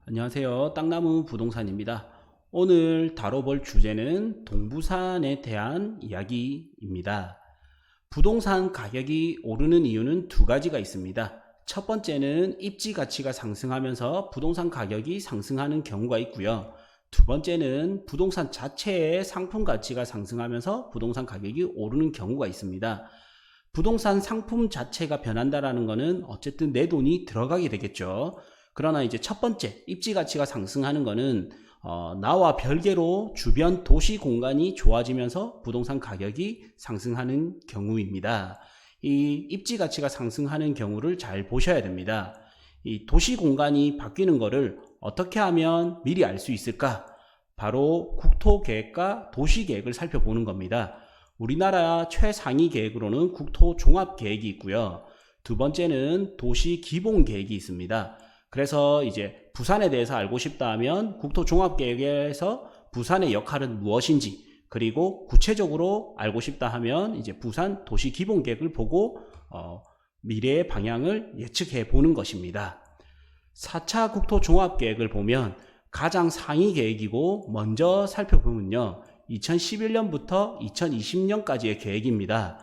안녕하세요. 땅나무 부동산입니다. 오늘 다뤄볼 주제는 동부산에 대한 이야기입니다. 부동산 가격이 오르는 이유는 두 가지가 있습니다. 첫 번째는 입지 가치가 상승하면서 부동산 가격이 상승하는 경우가 있고요. 두 번째는 부동산 자체의 상품 가치가 상승하면서 부동산 가격이 오르는 경우가 있습니다. 부동산 상품 자체가 변한다라는 것은 어쨌든 내 돈이 들어가게 되겠죠. 그러나 이제 첫 번째 입지 가치가 상승하는 것은 나와 별개로 주변 도시 공간이 좋아지면서 부동산 가격이 상승하는 경우입니다. 이 입지 가치가 상승하는 경우를 잘 보셔야 됩니다. 이 도시 공간이 바뀌는 것을 어떻게 하면 미리 알 수 있을까? 바로 국토계획과 도시계획을 살펴보는 겁니다. 우리나라 최상위 계획으로는 국토종합계획이 있고요. 두 번째는 도시기본계획이 있습니다. 그래서 이제 부산에 대해서 알고 싶다 하면 국토종합계획에서 부산의 역할은 무엇인지, 그리고 구체적으로 알고 싶다 하면 이제 부산 도시기본계획을 보고 미래의 방향을 예측해 보는 것입니다. 4차 국토종합계획을 보면 가장 상위 계획이고 먼저 살펴보면요. 2011년부터 2020년까지의 계획입니다.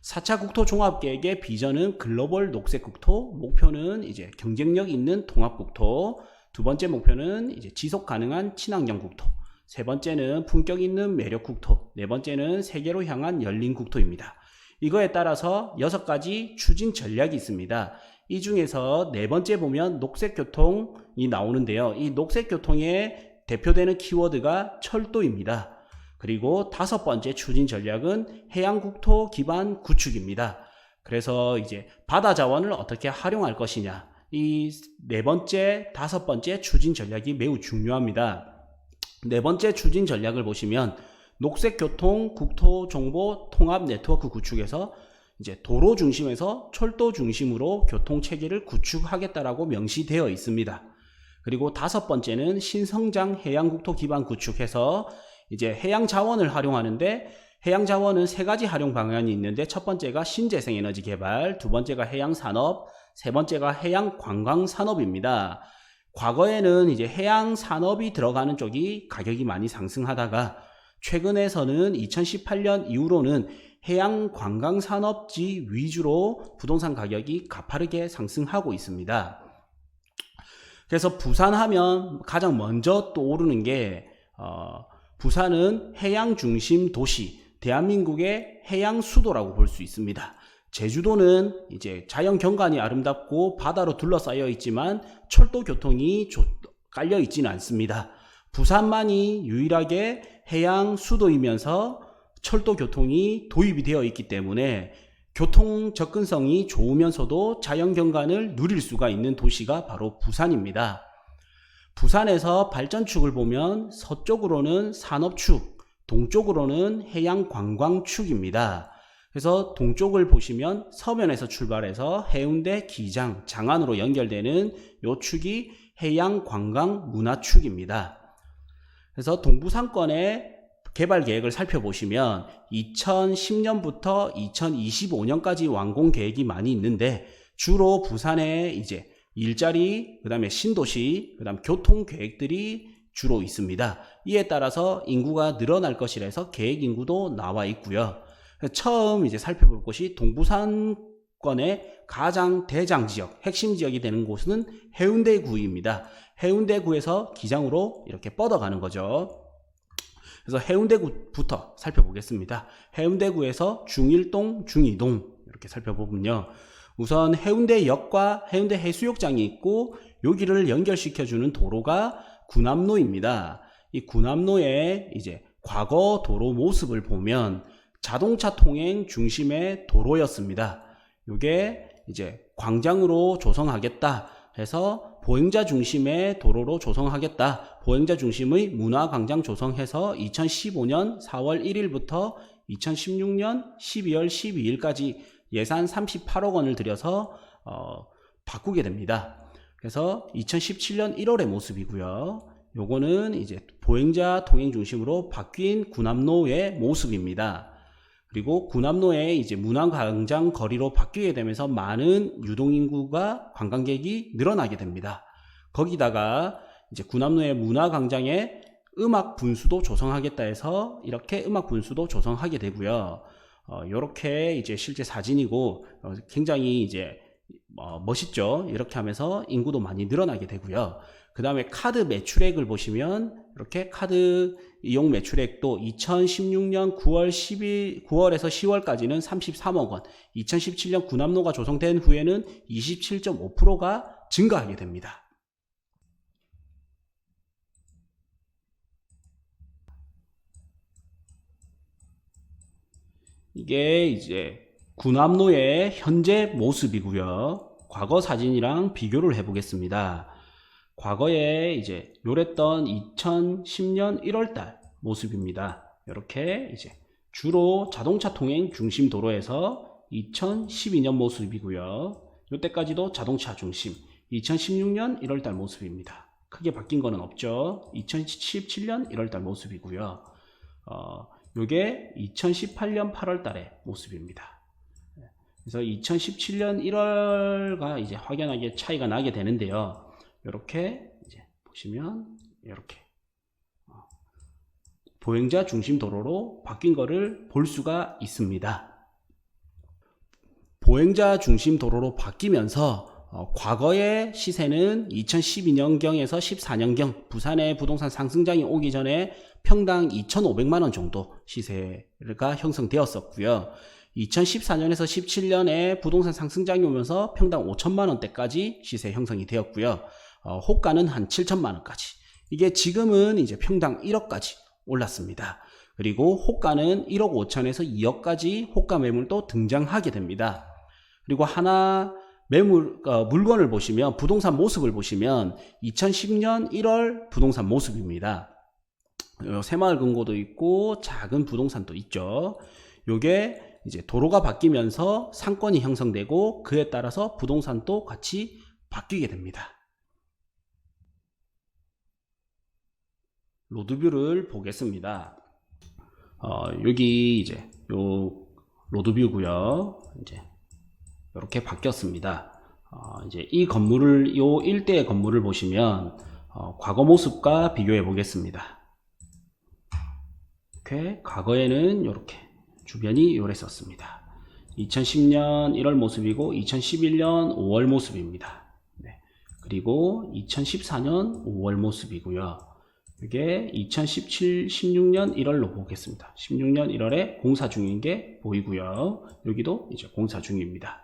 4차 국토종합계획의 비전은 글로벌 녹색국토, 목표는 이제 경쟁력 있는 통합국토, 두 번째 목표는 이제 지속가능한 친환경국토, 세 번째는 품격 있는 매력국토, 네 번째는 세계로 향한 열린국토입니다. 이거에 따라서 6가지 추진 전략이 있습니다. 이 중에서 네 번째 보면 녹색교통이 나오는데요. 이 녹색교통의 대표되는 키워드가 철도입니다. 그리고 다섯 번째 추진 전략은 해양국토 기반 구축입니다. 그래서 이제 바다 자원을 어떻게 활용할 것이냐, 이 네 번째, 다섯 번째 추진 전략이 매우 중요합니다. 네 번째 추진 전략을 보시면 녹색교통 국토정보 통합 네트워크 구축에서 이제 도로 중심에서 철도 중심으로 교통체계를 구축하겠다라고 명시되어 있습니다. 그리고 다섯 번째는 신성장 해양국토 기반 구축해서 이제 해양 자원을 활용하는데, 해양 자원은 세 가지 활용 방안이 있는데, 첫 번째가 신재생 에너지 개발, 두 번째가 해양 산업, 세 번째가 해양 관광 산업입니다. 과거에는 이제 해양 산업이 들어가는 쪽이 가격이 많이 상승하다가 최근에서는 2018년 이후로는 해양 관광 산업지 위주로 부동산 가격이 가파르게 상승하고 있습니다. 그래서 부산하면 가장 먼저 또 오르는 게 부산은 해양 중심 도시, 대한민국의 해양 수도라고 볼 수 있습니다. 제주도는 이제 자연 경관이 아름답고 바다로 둘러싸여 있지만 철도 교통이 깔려 있지는 않습니다. 부산만이 유일하게 해양 수도이면서 철도 교통이 도입이 되어 있기 때문에 교통 접근성이 좋으면서도 자연 경관을 누릴 수가 있는 도시가 바로 부산입니다. 부산에서 발전축을 보면 서쪽으로는 산업축, 동쪽으로는 해양관광축입니다. 그래서 동쪽을 보시면 서면에서 출발해서 해운대, 기장, 장안으로 연결되는 요 축이 해양관광문화축입니다. 그래서 동부상권의 개발 계획을 살펴보시면 2010년부터 2025년까지 완공 계획이 많이 있는데, 주로 부산에 이제 일자리, 그 다음에 신도시, 그 다음 교통 계획들이 주로 있습니다. 이에 따라서 인구가 늘어날 것이라서 계획 인구도 나와 있고요. 처음 이제 살펴볼 곳이 동부산권의 가장 대장 지역, 핵심 지역이 되는 곳은 해운대구입니다. 해운대구에서 기장으로 이렇게 뻗어가는 거죠. 그래서 해운대구부터 살펴보겠습니다. 해운대구에서 중1동, 중2동 이렇게 살펴보면요. 우선 해운대역과 해운대 해수욕장이 있고 여기를 연결시켜주는 도로가 군암로입니다. 이 군암로의 이제 과거 도로 모습을 보면 자동차 통행 중심의 도로였습니다. 이게 이제 광장으로 조성하겠다 해서 보행자 중심의 도로로 조성하겠다, 보행자 중심의 문화광장 조성해서 2015년 4월 1일부터 2016년 12월 12일까지 예산 38억 원을 들여서 바꾸게 됩니다. 그래서 2017년 1월의 모습이고요. 요거는 이제 보행자 통행 중심으로 바뀐 군암로의 모습입니다. 그리고 군암로에 이제 문화광장 거리로 바뀌게 되면서 많은 유동인구가 관광객이 늘어나게 됩니다. 거기다가 이제 군함로의 문화광장에 음악 분수도 조성하겠다 해서 이렇게 음악 분수도 조성하게 되고요. 요렇게 이제 실제 사진이고 굉장히 이제 멋있죠. 이렇게 하면서 인구도 많이 늘어나게 되고요. 그 다음에 카드 매출액을 보시면 이렇게 카드 이용 매출액도 2016년 9월에서 10월까지는 33억 원, 2017년 군함로가 조성된 후에는 27.5%가 증가하게 됩니다. 이게 이제 군함로의 현재 모습이고요. 과거 사진이랑 비교를 해 보겠습니다. 과거에 이제 요랬던 2010년 1월달 모습입니다. 이렇게 이제 주로 자동차 통행 중심 도로에서 2012년 모습이고요. 요때까지도 자동차 중심 2016년 1월달 모습입니다. 크게 바뀐 거는 없죠. 2017년 1월달 모습이고요. 요게 2018년 8월달의 모습입니다. 그래서 2017년 1월과 이제 확연하게 차이가 나게 되는데요. 이렇게 이제 보시면 이렇게 보행자 중심 도로로 바뀐 거를 볼 수가 있습니다. 보행자 중심 도로로 바뀌면서 과거의 시세는 2012년경에서 14년경 부산의 부동산 상승장이 오기 전에 평당 2,500만원 정도 시세가 형성되었었고요. 2014년에서 17년에 부동산 상승장이 오면서 평당 5천만원대까지 시세 형성이 되었고요. 호가는 한 7천만원까지. 이게 지금은 이제 평당 1억까지 올랐습니다. 그리고 호가는 1억 5천에서 2억까지 호가 매물도 등장하게 됩니다. 그리고 하나 물건을 보시면 부동산 모습을 보시면 2010년 1월 부동산 모습입니다. 새마을 금고도 있고 작은 부동산도 있죠. 요게 이제 도로가 바뀌면서 상권이 형성되고 그에 따라서 부동산도 같이 바뀌게 됩니다. 로드뷰를 보겠습니다. 여기 이제 요 로드뷰고요. 이제 이렇게 바뀌었습니다. 이제 이 건물을 요 일대의 건물을 보시면 과거 모습과 비교해 보겠습니다. 이렇게 과거에는 이렇게 주변이 요랬었습니다. 2010년 1월 모습이고 2011년 5월 모습입니다. 네. 그리고 2014년 5월 모습이고요. 이게 2017, 16년 1월로 보겠습니다. 16년 1월에 공사 중인 게 보이고요. 여기도 이제 공사 중입니다.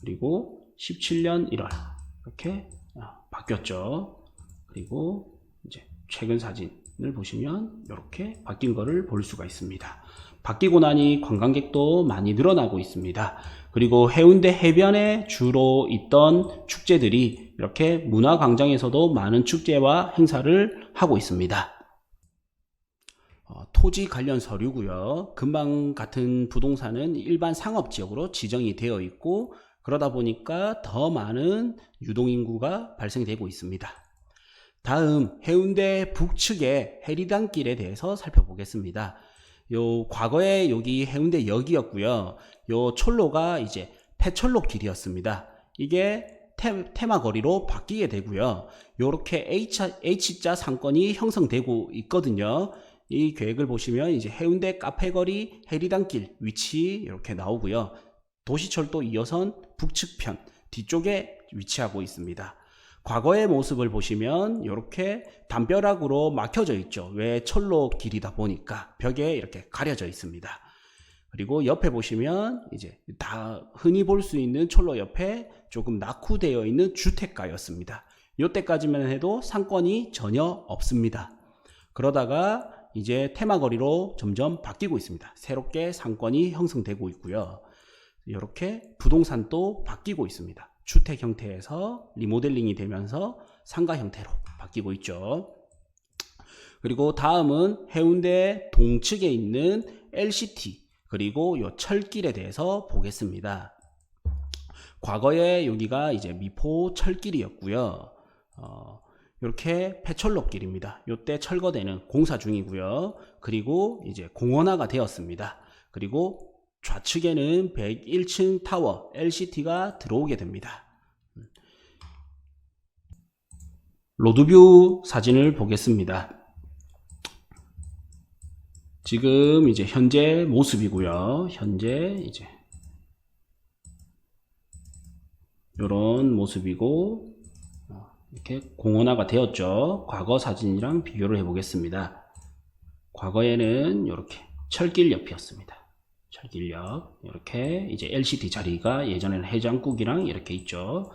그리고 17년 1월 이렇게 바뀌었죠. 그리고 이제 최근 사진을 보시면 이렇게 바뀐 거를 볼 수가 있습니다. 바뀌고 나니 관광객도 많이 늘어나고 있습니다. 그리고 해운대 해변에 주로 있던 축제들이 이렇게 문화광장에서도 많은 축제와 행사를 하고 있습니다. 토지 관련 서류고요. 금방 같은 부동산은 일반 상업지역으로 지정이 되어 있고 그러다 보니까 더 많은 유동인구가 발생되고 있습니다. 다음 해운대 북측의 해리단길에 대해서 살펴보겠습니다. 요 과거에 여기 해운대 역이었고요. 요 철로가 이제 폐철로 길이었습니다. 이게 테마거리로 바뀌게 되고요. 요렇게 H자 상권이 형성되고 있거든요. 이 계획을 보시면 이제 해운대 카페거리 해리단길 위치 이렇게 나오고요. 도시철도 2호선 북측편 뒤쪽에 위치하고 있습니다. 과거의 모습을 보시면 이렇게 담벼락으로 막혀져 있죠. 왜 철로 길이다 보니까 벽에 이렇게 가려져 있습니다. 그리고 옆에 보시면 이제 다 흔히 볼 수 있는 철로 옆에 조금 낙후되어 있는 주택가였습니다. 이때까지만 해도 상권이 전혀 없습니다. 그러다가 이제 테마거리로 점점 바뀌고 있습니다. 새롭게 상권이 형성되고 있고요. 이렇게 부동산도 바뀌고 있습니다. 주택 형태에서 리모델링이 되면서 상가 형태로 바뀌고 있죠. 그리고 다음은 해운대 동측에 있는 LCT 그리고 요 철길에 대해서 보겠습니다. 과거에 여기가 이제 미포 철길이었고요. 이렇게 폐철로길입니다. 요때 철거되는 공사 중이고요. 그리고 이제 공원화가 되었습니다. 그리고 좌측에는 101층 타워 LCT가 들어오게 됩니다. 로드뷰 사진을 보겠습니다. 지금 이제 현재 모습이고요. 현재 이제 이런 모습이고 이렇게 공원화가 되었죠. 과거 사진이랑 비교를 해 보겠습니다. 과거에는 이렇게 철길 옆이었습니다. 철길역 이렇게 이제 LCD 자리가 예전에는 해장국이랑 이렇게 있죠.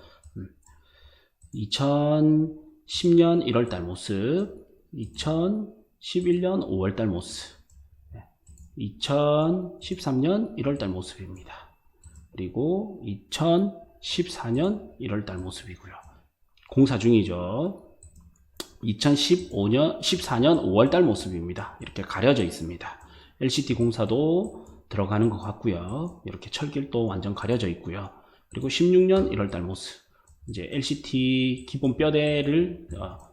2010년 1월달 모습, 2011년 5월달 모습, 2013년 1월달 모습입니다. 그리고 2014년 1월달 모습이고요. 공사 중이죠. 2014년 5월달 모습입니다. 이렇게 가려져 있습니다. LCD 공사도 들어가는 것 같고요. 이렇게 철길도 완전 가려져 있고요. 그리고 16년 1월달 모습. 이제 LCD 기본 뼈대를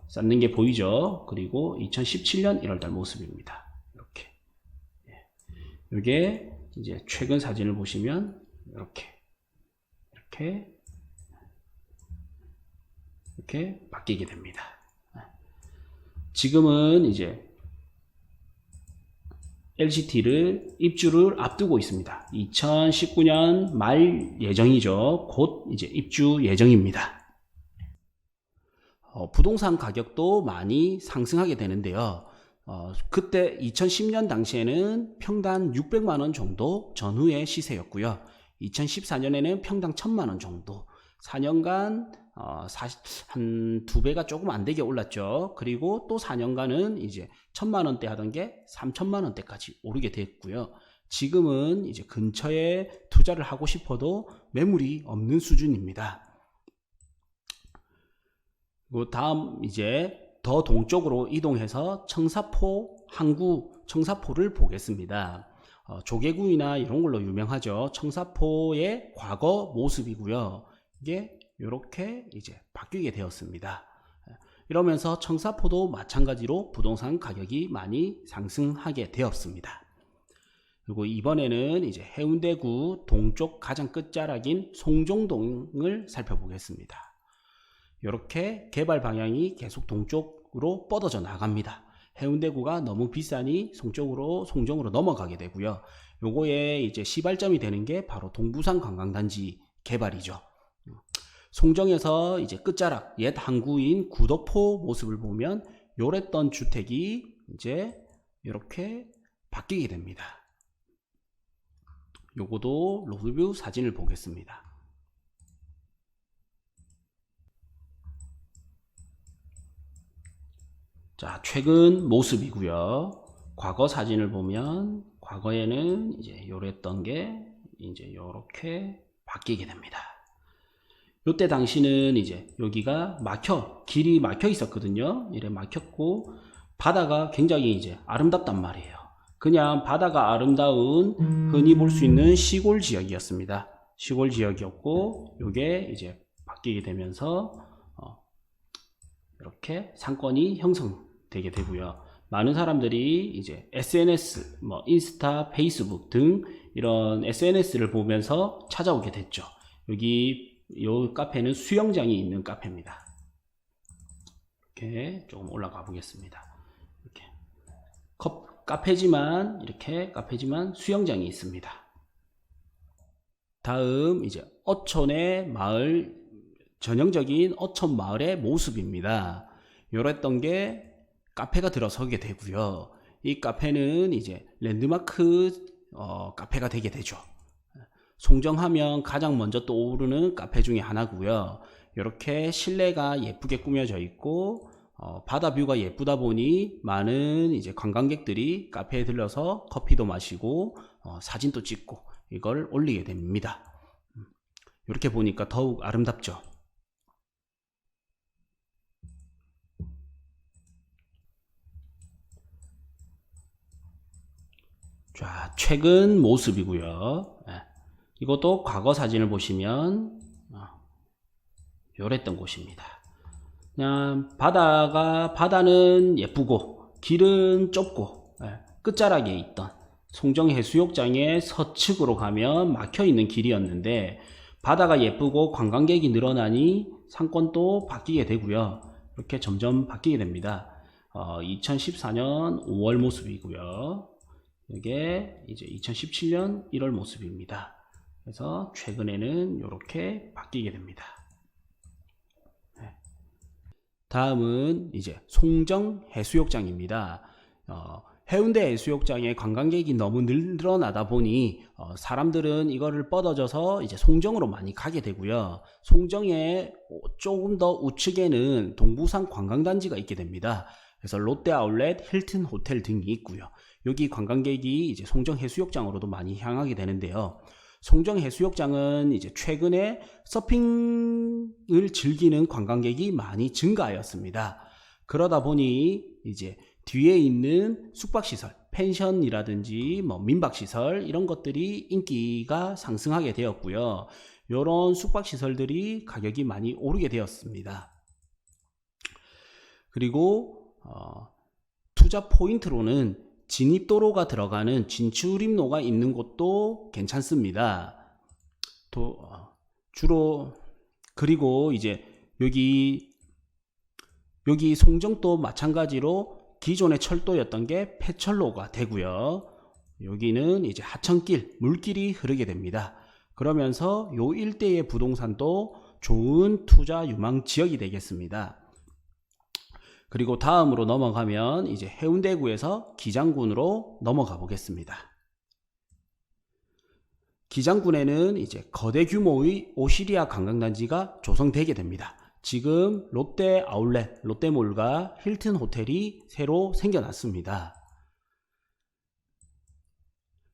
쌓는 게 보이죠. 그리고 2017년 1월달 모습입니다. 이렇게. 이게 이제 최근 사진을 보시면 이렇게 바뀌게 됩니다. 지금은 이제 LCT를 입주를 앞두고 있습니다. 2019년 말 예정이죠. 곧 이제 입주 예정입니다. 부동산 가격도 많이 상승하게 되는데요. 그때 2010년 당시에는 평당 600만원 정도 전후의 시세였고요. 2014년에는 평당 1000만원 정도, 4년간 한 2배가 조금 안 되게 올랐죠. 그리고 또 4년간은 이제 1000만원대 하던 게 3000만원대까지 오르게 됐고요. 지금은 이제 근처에 투자를 하고 싶어도 매물이 없는 수준입니다. 그리고 다음 이제 더 동쪽으로 이동해서 청사포, 항구 청사포를 보겠습니다. 조개구이나 이런 걸로 유명하죠. 청사포의 과거 모습이고요. 이게 이렇게 이제 바뀌게 되었습니다. 이러면서 청사포도 마찬가지로 부동산 가격이 많이 상승하게 되었습니다. 그리고 이번에는 이제 해운대구 동쪽 가장 끝자락인 송정동을 살펴보겠습니다. 이렇게 개발 방향이 계속 동쪽으로 뻗어져 나갑니다. 해운대구가 너무 비싸니 송정으로 넘어가게 되고요. 요거에 이제 시발점이 되는 게 바로 동부산 관광단지 개발이죠. 송정에서 이제 끝자락 옛 항구인 구덕포 모습을 보면 요랬던 주택이 이제 이렇게 바뀌게 됩니다. 요거도 로드뷰 사진을 보겠습니다. 자, 최근 모습이고요. 과거 사진을 보면 과거에는 이제 요랬던 게 이제 요렇게 바뀌게 됩니다. 요때 당시는 이제 여기가 길이 막혀 있었거든요. 이래 막혔고 바다가 굉장히 이제 아름답단 말이에요. 그냥 바다가 아름다운 흔히 볼 수 있는 시골 지역이었습니다. 시골 지역이었고 요게 이제 바뀌게 되면서 이렇게 상권이 형성되게 되고요. 많은 사람들이 이제 SNS, 인스타, 페이스북 등 이런 SNS를 보면서 찾아오게 됐죠. 여기 이 카페는 수영장이 있는 카페입니다. 이렇게 조금 올라가 보겠습니다. 이렇게 카페지만 수영장이 있습니다. 다음 이제 어촌의 마을, 전형적인 어촌 마을의 모습입니다. 요랬던 게 카페가 들어서게 되고요. 이 카페는 이제 랜드마크 카페가 되게 되죠. 송정하면 가장 먼저 떠오르는 카페 중에 하나고요. 이렇게 실내가 예쁘게 꾸며져 있고 바다 뷰가 예쁘다 보니 많은 이제 관광객들이 카페에 들러서 커피도 마시고 사진도 찍고 이걸 올리게 됩니다. 이렇게 보니까 더욱 아름답죠. 자, 최근 모습이고요. 이것도 과거 사진을 보시면 요랬던 곳입니다. 그냥 바다는 예쁘고 길은 좁고 끝자락에 있던 송정해수욕장의 서측으로 가면 막혀있는 길이었는데 바다가 예쁘고 관광객이 늘어나니 상권도 바뀌게 되고요. 이렇게 점점 바뀌게 됩니다. 2014년 5월 모습이고요. 이게 이제 2017년 1월 모습입니다. 그래서 최근에는 이렇게 바뀌게 됩니다. 다음은 이제 송정 해수욕장입니다. 해운대 해수욕장에 관광객이 너무 늘어나다 보니 사람들은 이거를 뻗어져서 이제 송정으로 많이 가게 되고요. 송정의 조금 더 우측에는 동부산 관광단지가 있게 됩니다. 그래서 롯데 아울렛, 힐튼 호텔 등이 있고요. 여기 관광객이 이제 송정 해수욕장으로도 많이 향하게 되는데요. 송정 해수욕장은 이제 최근에 서핑을 즐기는 관광객이 많이 증가하였습니다. 그러다 보니 이제 뒤에 있는 숙박시설, 펜션이라든지 뭐 민박시설 이런 것들이 인기가 상승하게 되었고요. 이런 숙박시설들이 가격이 많이 오르게 되었습니다. 그리고 투자 포인트로는 진입도로가 들어가는 진출입로가 있는 곳도 괜찮습니다. 주로 그리고 이제 여기 송정도 마찬가지로 기존의 철도였던 게 폐철로가 되고요. 여기는 이제 하천길, 물길이 흐르게 됩니다. 그러면서 요 일대의 부동산도 좋은 투자 유망 지역이 되겠습니다. 그리고 다음으로 넘어가면 이제 해운대구에서 기장군으로 넘어가 보겠습니다. 기장군에는 이제 거대 규모의 오시리아 관광단지가 조성되게 됩니다. 지금 롯데 아울렛, 롯데몰과 힐튼 호텔이 새로 생겨났습니다.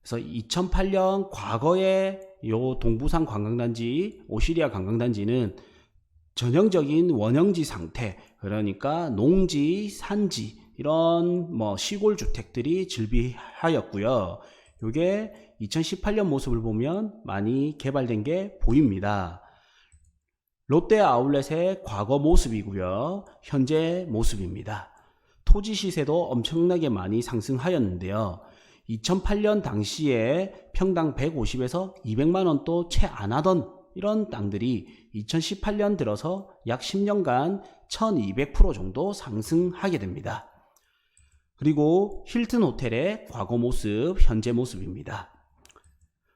그래서 2008년 과거의 요 동부산 관광단지, 오시리아 관광단지는 전형적인 원형지 상태, 그러니까 농지, 산지 이런 뭐 시골 주택들이 즐비하였고요. 요게 2018년 모습을 보면 많이 개발된 게 보입니다. 롯데 아울렛의 과거 모습이고요. 현재 모습입니다. 토지 시세도 엄청나게 많이 상승하였는데요. 2008년 당시에 평당 150에서 200만원도 채 안 하던 이런 땅들이 2018년 들어서 약 10년간 1200% 정도 상승하게 됩니다. 그리고 힐튼 호텔의 과거 모습, 현재 모습입니다.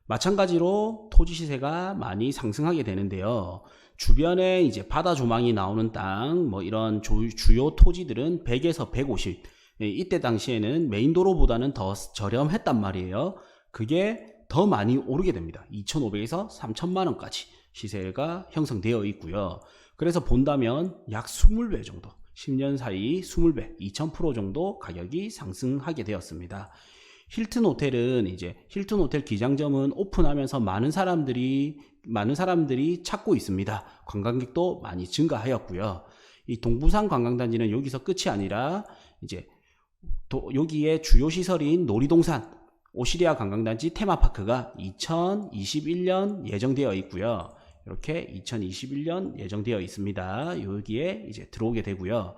마찬가지로 토지 시세가 많이 상승하게 되는데요. 주변에 이제 바다 조망이 나오는 땅, 뭐 이런 주요 토지들은 100에서 150. 이때 당시에는 메인도로보다는 더 저렴했단 말이에요. 그게 더 많이 오르게 됩니다. 2,500에서 3,000만원까지 시세가 형성되어 있고요. 그래서 본다면 약 20배 정도, 10년 사이 20배, 2000% 정도 가격이 상승하게 되었습니다. 힐튼 호텔은 이제 힐튼 호텔 기장점은 오픈하면서 많은 사람들이 찾고 있습니다. 관광객도 많이 증가하였고요. 이 동부산 관광단지는 여기서 끝이 아니라 이제 여기에 주요 시설인 놀이동산, 오시리아 관광단지 테마파크가 2021년 예정되어 있고요. 이렇게 2021년 예정되어 있습니다. 여기에 이제 들어오게 되고요.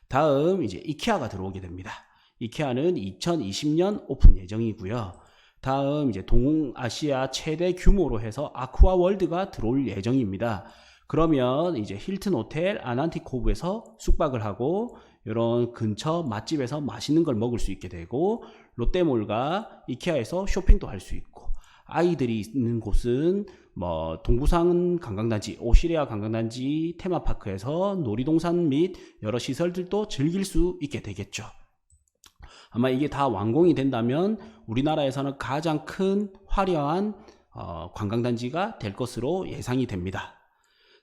다음 이제 이케아가 들어오게 됩니다. 이케아는 2020년 오픈 예정이고요. 다음 이제 동아시아 최대 규모로 해서 아쿠아월드가 들어올 예정입니다. 그러면 이제 힐튼 호텔 아난티코브에서 숙박을 하고 이런 근처 맛집에서 맛있는 걸 먹을 수 있게 되고 롯데몰과 이케아에서 쇼핑도 할 수 있고 아이들이 있는 곳은 뭐 동부산 관광단지, 오시리아 관광단지 테마파크에서 놀이동산 및 여러 시설들도 즐길 수 있게 되겠죠. 아마 이게 다 완공이 된다면 우리나라에서는 가장 큰 화려한 관광단지가 될 것으로 예상이 됩니다.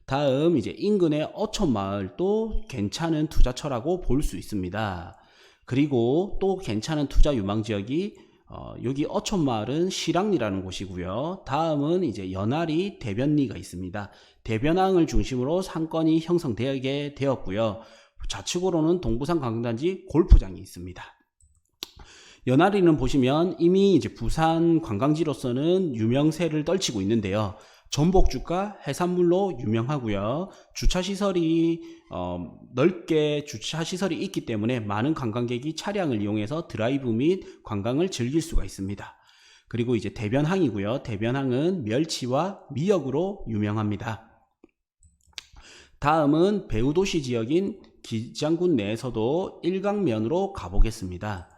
다음 이제 인근의 어촌마을도 괜찮은 투자처라고 볼 수 있습니다. 그리고 또 괜찮은 투자 유망지역이 여기 어촌마을은 실랑리라는 곳이고요. 다음은 이제 연아리 대변리가 있습니다. 대변항을 중심으로 상권이 형성되게 되었고요. 좌측으로는 동부산 관광단지 골프장이 있습니다. 연아리는 보시면 이미 이제 부산 관광지로서는 유명세를 떨치고 있는데요. 전복죽과 해산물로 유명하고요. 주차시설이 넓게 주차시설이 있기 때문에 많은 관광객이 차량을 이용해서 드라이브 및 관광을 즐길 수가 있습니다. 그리고 이제 대변항이고요. 대변항은 멸치와 미역으로 유명합니다. 다음은 배후도시 지역인 기장군 내에서도 1강면으로 가보겠습니다.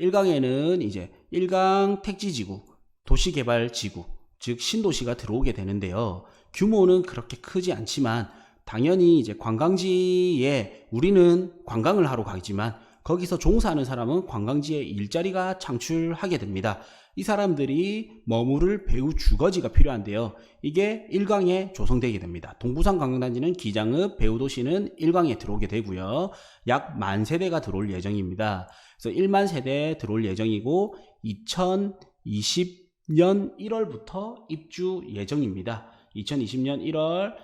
1강에는 이제 1강 택지지구, 도시개발지구, 즉 신도시가 들어오게 되는데요. 규모는 그렇게 크지 않지만 당연히 이제 관광지에 우리는 관광을 하러 가지만 거기서 종사하는 사람은 관광지에 일자리가 창출하게 됩니다. 이 사람들이 머무를 배후 주거지가 필요한데요. 이게 1강에 조성되게 됩니다. 동부산 관광단지는 기장읍, 배후도시는 1강에 들어오게 되고요. 약 10,000세대가 들어올 예정입니다. 그래서 1만 세대 들어올 예정이고 2020년 1월부터 입주 예정입니다. 2020년 1월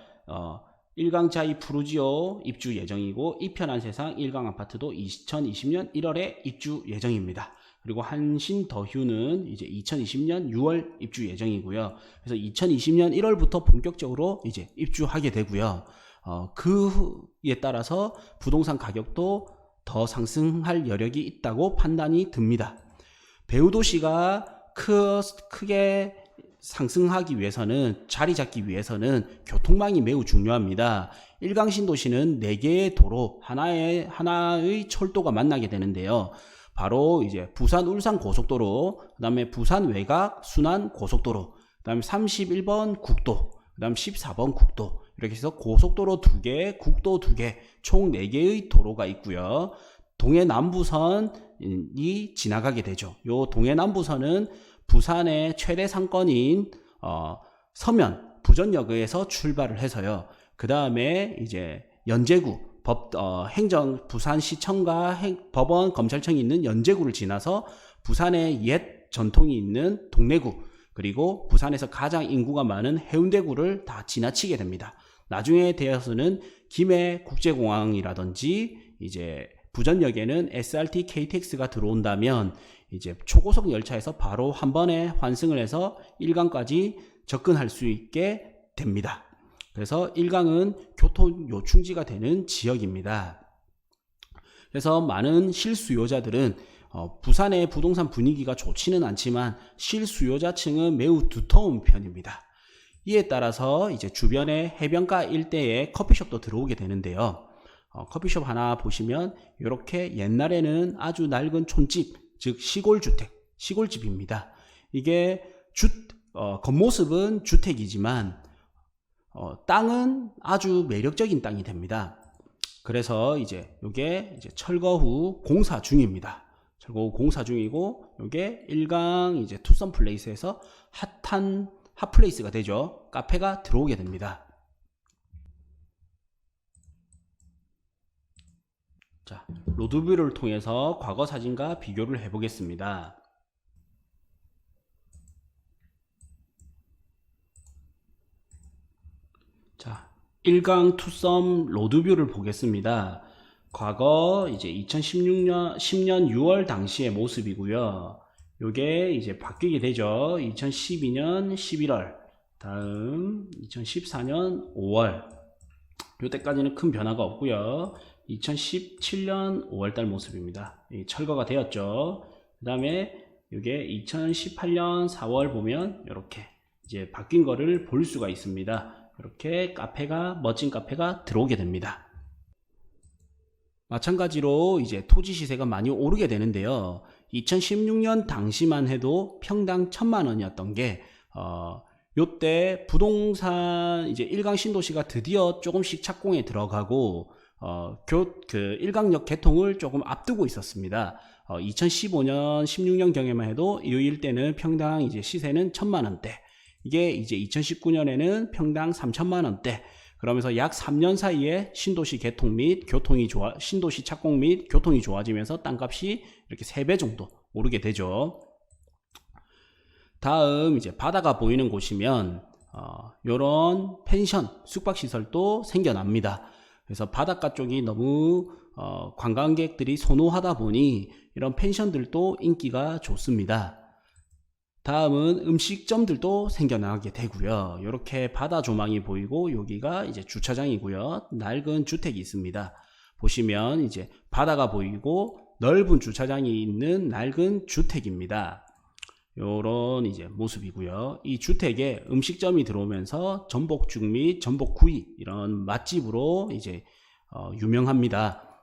1강 자이 푸르지오 입주 예정이고 이편한 세상 1강 아파트도 2020년 1월에 입주 예정입니다. 그리고 한신 더휴는 이제 2020년 6월 입주 예정이고요. 그래서 2020년 1월부터 본격적으로 이제 입주하게 되고요. 그에 따라서 부동산 가격도 더 상승할 여력이 있다고 판단이 듭니다. 배후도시가 크게 상승하기 위해서는, 자리 잡기 위해서는 교통망이 매우 중요합니다. 1강 신도시는 4개의 도로, 하나의 철도가 만나게 되는데요. 바로 이제 부산 울산 고속도로, 그 다음에 부산 외곽 순환 고속도로, 그 다음에 31번 국도, 그 다음 14번 국도, 이렇게 해서 고속도로 2개, 국도 2개, 총 4개의 도로가 있고요. 동해남부선이 지나가게 되죠. 요 동해남부선은 부산의 최대 상권인 서면 부전역에서 출발을 해서요. 그 다음에 이제 연제구 부산시청과 법원 검찰청이 있는 연제구를 지나서 부산의 옛 전통이 있는 동래구, 그리고 부산에서 가장 인구가 많은 해운대구를 다 지나치게 됩니다. 나중에 되어서는 김해국제공항이라든지 이제 부전역에는 SRT, KTX가 들어온다면 이제 초고속 열차에서 바로 한 번에 환승을 해서 1강까지 접근할 수 있게 됩니다. 그래서 1강은 교통 요충지가 되는 지역입니다. 그래서 많은 실수요자들은 부산의 부동산 분위기가 좋지는 않지만 실수요자층은 매우 두터운 편입니다. 이에 따라서 이제 주변의 해변가 일대에 커피숍도 들어오게 되는데요. 커피숍 하나 보시면 이렇게 옛날에는 아주 낡은 촌집, 즉 시골주택, 시골집입니다. 이게 겉모습은 주택이지만 땅은 아주 매력적인 땅이 됩니다. 그래서 이제 이게 이제 철거 후 공사 중입니다. 철거 후 공사 중이고 이게 1강 이제 투썸 플레이스에서 핫한 핫플레이스가 되죠. 카페가 들어오게 됩니다. 자, 로드뷰를 통해서 과거 사진과 비교를 해보겠습니다. 자, 1강 투썸 로드뷰를 보겠습니다. 과거 이제 2010년 6월 당시의 모습이고요. 요게 이제 바뀌게 되죠. 2012년 11월, 다음 2014년 5월. 요때까지는 큰 변화가 없고요. 2017년 5월달 모습입니다. 철거가 되었죠. 그 다음에 이게 2018년 4월 보면 이렇게 이제 바뀐 거를 볼 수가 있습니다. 이렇게 멋진 카페가 들어오게 됩니다. 마찬가지로 이제 토지 시세가 많이 오르게 되는데요. 2016년 당시만 해도 평당 1,000만원이었던 게 요때 부동산 이제 1강 신도시가 드디어 조금씩 착공에 들어가고 1강역 개통을 조금 앞두고 있었습니다. 2015년 16년 경에만 해도 이 일대는 평당 이제 시세는 1,000만원대, 이게 이제 2019년에는 평당 3,000만원대. 그러면서 약 3년 사이에 신도시 개통 및 신도시 착공 및 교통이 좋아지면서 땅값이 이렇게 3배 정도 오르게 되죠. 다음 이제 바다가 보이는 곳이면 요런 펜션, 숙박시설도 생겨납니다. 그래서 바닷가 쪽이 너무 관광객들이 선호하다 보니 이런 펜션들도 인기가 좋습니다. 다음은 음식점들도 생겨나게 되고요. 이렇게 바다 조망이 보이고 여기가 이제 주차장이고요. 낡은 주택이 있습니다. 보시면 이제 바다가 보이고 넓은 주차장이 있는 낡은 주택입니다. 요런 이제 모습이고요. 이 주택에 음식점이 들어오면서 전복죽 및 전복구이 이런 맛집으로 이제 유명합니다.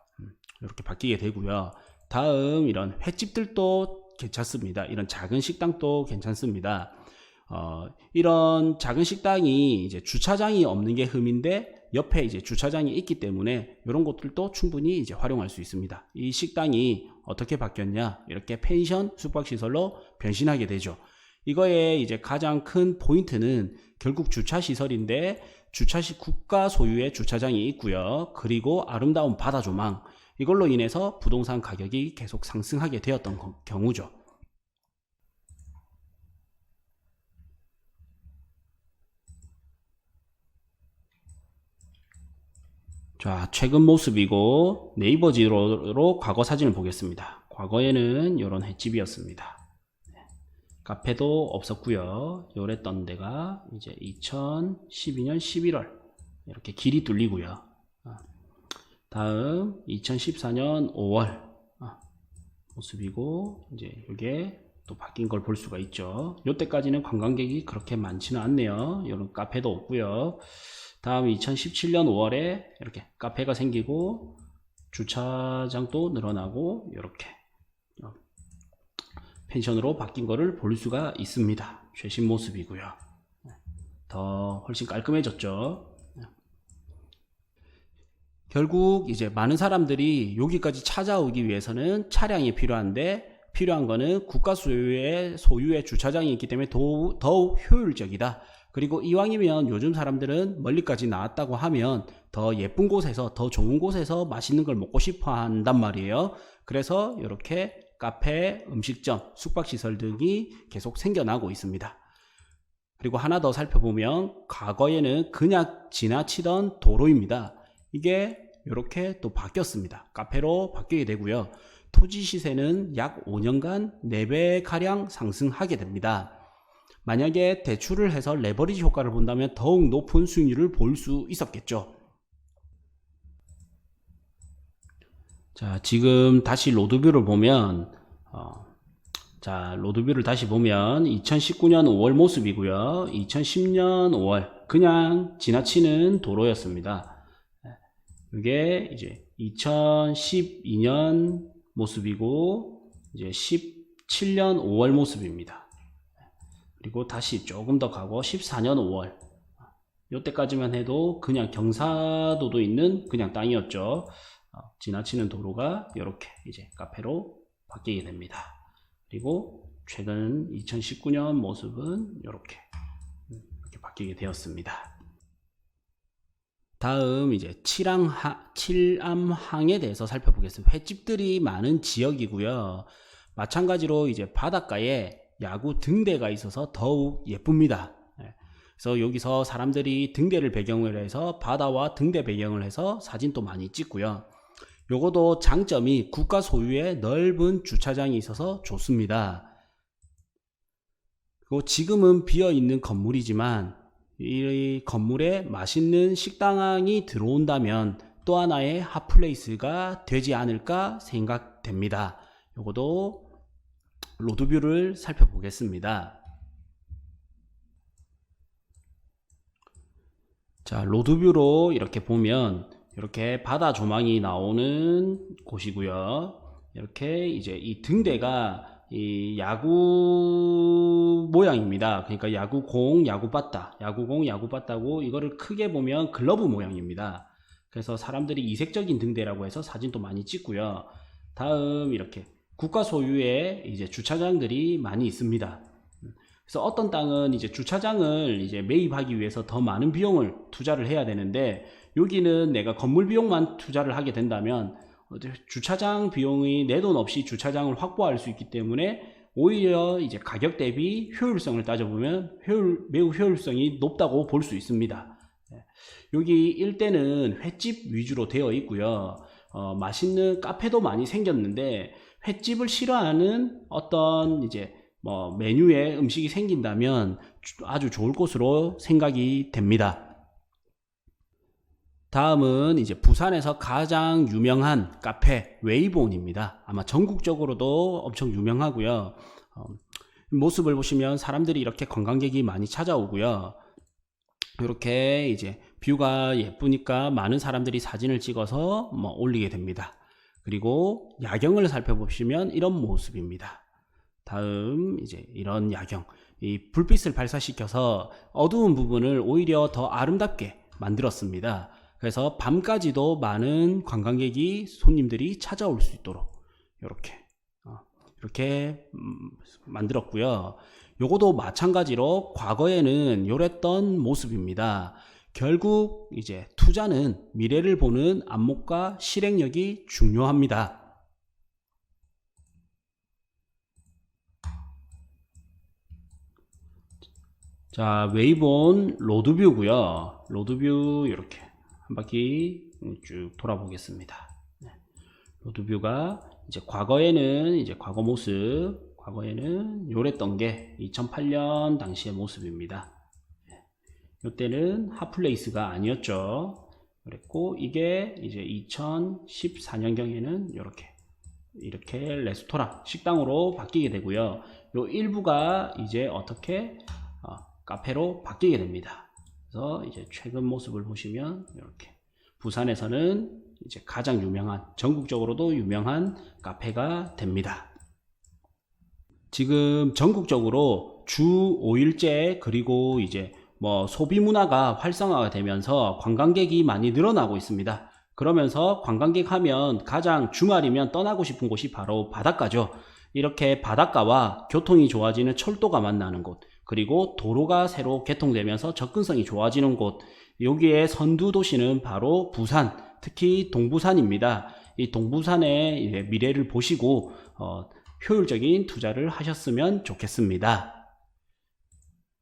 이렇게 바뀌게 되고요. 다음 이런 횟집들도 괜찮습니다. 이런 작은 식당도 괜찮습니다. 이런 작은 식당이 이제 주차장이 없는 게 흠인데 옆에 이제 주차장이 있기 때문에 이런 곳들도 충분히 이제 활용할 수 있습니다. 이 식당이 어떻게 바뀌었냐? 이렇게 펜션 숙박시설로 변신하게 되죠. 이거의 이제 가장 큰 포인트는 결국 주차시설인데 국가 소유의 주차장이 있고요. 그리고 아름다운 바다 조망, 이걸로 인해서 부동산 가격이 계속 상승하게 되었던 경우죠. 자, 최근 모습이고 네이버 지도로 과거 사진을 보겠습니다. 과거에는 이런 횟집이었습니다. 카페도 없었고요. 요랬던 데가 이제 2012년 11월 이렇게 길이 뚫리고요. 다음 2014년 5월 모습이고 이제 이게 또 바뀐 걸 볼 수가 있죠. 요때까지는 관광객이 그렇게 많지는 않네요. 이런 카페도 없고요. 다음 2017년 5월에 이렇게 카페가 생기고 주차장도 늘어나고 이렇게 펜션으로 바뀐 거를 볼 수가 있습니다. 최신 모습이고요. 더 훨씬 깔끔해졌죠. 결국 이제 많은 사람들이 여기까지 찾아오기 위해서는 차량이 필요한데 필요한 거는 국가 소유의 주차장이 있기 때문에 더욱 효율적이다. 그리고 이왕이면 요즘 사람들은 멀리까지 나왔다고 하면 더 예쁜 곳에서 더 좋은 곳에서 맛있는 걸 먹고 싶어 한단 말이에요. 그래서 이렇게 카페, 음식점, 숙박시설 등이 계속 생겨나고 있습니다. 그리고 하나 더 살펴보면 과거에는 그냥 지나치던 도로입니다. 이게 이렇게 또 바뀌었습니다. 카페로 바뀌게 되고요. 토지 시세는 약 5년간 4배가량 상승하게 됩니다. 만약에 대출을 해서 레버리지 효과를 본다면 더욱 높은 수익률을 볼 수 있었겠죠. 자, 지금 다시 로드뷰를 보면 로드뷰를 다시 보면 2019년 5월 모습이고요. 2010년 5월 그냥 지나치는 도로였습니다. 이게 이제 2012년 모습이고 이제 17년 5월 모습입니다. 그리고 다시 조금 더 가고 14년 5월 이때까지만 해도 그냥 경사도도 있는 그냥 땅이었죠. 지나치는 도로가 이렇게 이제 카페로 바뀌게 됩니다. 그리고 최근 2019년 모습은 이렇게 바뀌게 되었습니다. 다음 이제 칠암항에 대해서 살펴보겠습니다. 횟집들이 많은 지역이고요. 마찬가지로 이제 바닷가에 야구 등대가 있어서 더욱 예쁩니다. 그래서 여기서 사람들이 등대를 배경으로 해서 바다와 등대 배경을 해서 사진도 많이 찍고요. 요거도 장점이 국가 소유의 넓은 주차장이 있어서 좋습니다. 그리고 지금은 비어있는 건물이지만 이 건물에 맛있는 식당이 들어온다면 또 하나의 핫플레이스가 되지 않을까 생각됩니다. 요거도 로드뷰를 살펴보겠습니다. 자, 로드뷰로 이렇게 보면 이렇게 바다 조망이 나오는 곳이고요. 이렇게 이제 이 등대가 이 야구 모양입니다. 그러니까 야구공, 야구바타, 야구공, 야구바타고 이거를 크게 보면 글러브 모양입니다. 그래서 사람들이 이색적인 등대라고 해서 사진도 많이 찍고요. 다음 이렇게 국가 소유의 이제 주차장들이 많이 있습니다. 그래서 어떤 땅은 이제 주차장을 이제 매입하기 위해서 더 많은 비용을 투자를 해야 되는데 여기는 내가 건물 비용만 투자를 하게 된다면 주차장 비용이 내 돈 없이 주차장을 확보할 수 있기 때문에 오히려 이제 가격 대비 효율성을 따져보면 매우 효율성이 높다고 볼 수 있습니다. 여기 일대는 횟집 위주로 되어 있고요. 맛있는 카페도 많이 생겼는데 횟집을 싫어하는 어떤 이제 메뉴에 음식이 생긴다면 아주 좋을 곳으로 생각이 됩니다. 다음은 이제 부산에서 가장 유명한 카페 웨이본입니다. 아마 전국적으로도 엄청 유명하고요. 모습을 보시면 사람들이 이렇게 관광객이 많이 찾아오고요. 이렇게 이제 뷰가 예쁘니까 많은 사람들이 사진을 찍어서 올리게 됩니다. 그리고 야경을 살펴보시면 이런 모습입니다. 다음 이제 이런 야경, 이 불빛을 발사시켜서 어두운 부분을 오히려 더 아름답게 만들었습니다. 그래서 밤까지도 많은 관광객이 손님들이 찾아올 수 있도록 이렇게 만들었고요. 요거도 마찬가지로 과거에는 요랬던 모습입니다. 결국 이제 투자는 미래를 보는 안목과 실행력이 중요합니다. 자, 웨이본 로드뷰고요. 로드뷰 이렇게 한 바퀴 쭉 돌아보겠습니다. 로드뷰가 이제 과거에는 이제 과거 모습, 과거에는 요랬던 게 2008년 당시의 모습입니다. 이때는 핫플레이스가 아니었죠. 그랬고 이게 이제 2014년경에는 이렇게 레스토랑, 식당으로 바뀌게 되고요. 요 일부가 이제 어떻게 카페로 바뀌게 됩니다. 그래서 이제 최근 모습을 보시면 이렇게 부산에서는 이제 가장 유명한, 전국적으로도 유명한 카페가 됩니다. 지금 전국적으로 주 5일째 그리고 이제 소비 문화가 활성화가 되면서 관광객이 많이 늘어나고 있습니다. 그러면서 관광객 하면 가장 주말이면 떠나고 싶은 곳이 바로 바닷가죠. 이렇게 바닷가와 교통이 좋아지는 철도가 만나는 곳, 그리고 도로가 새로 개통되면서 접근성이 좋아지는 곳, 여기에 선두 도시는 바로 부산, 특히 동부산입니다. 이 동부산의 미래를 보시고 효율적인 투자를 하셨으면 좋겠습니다.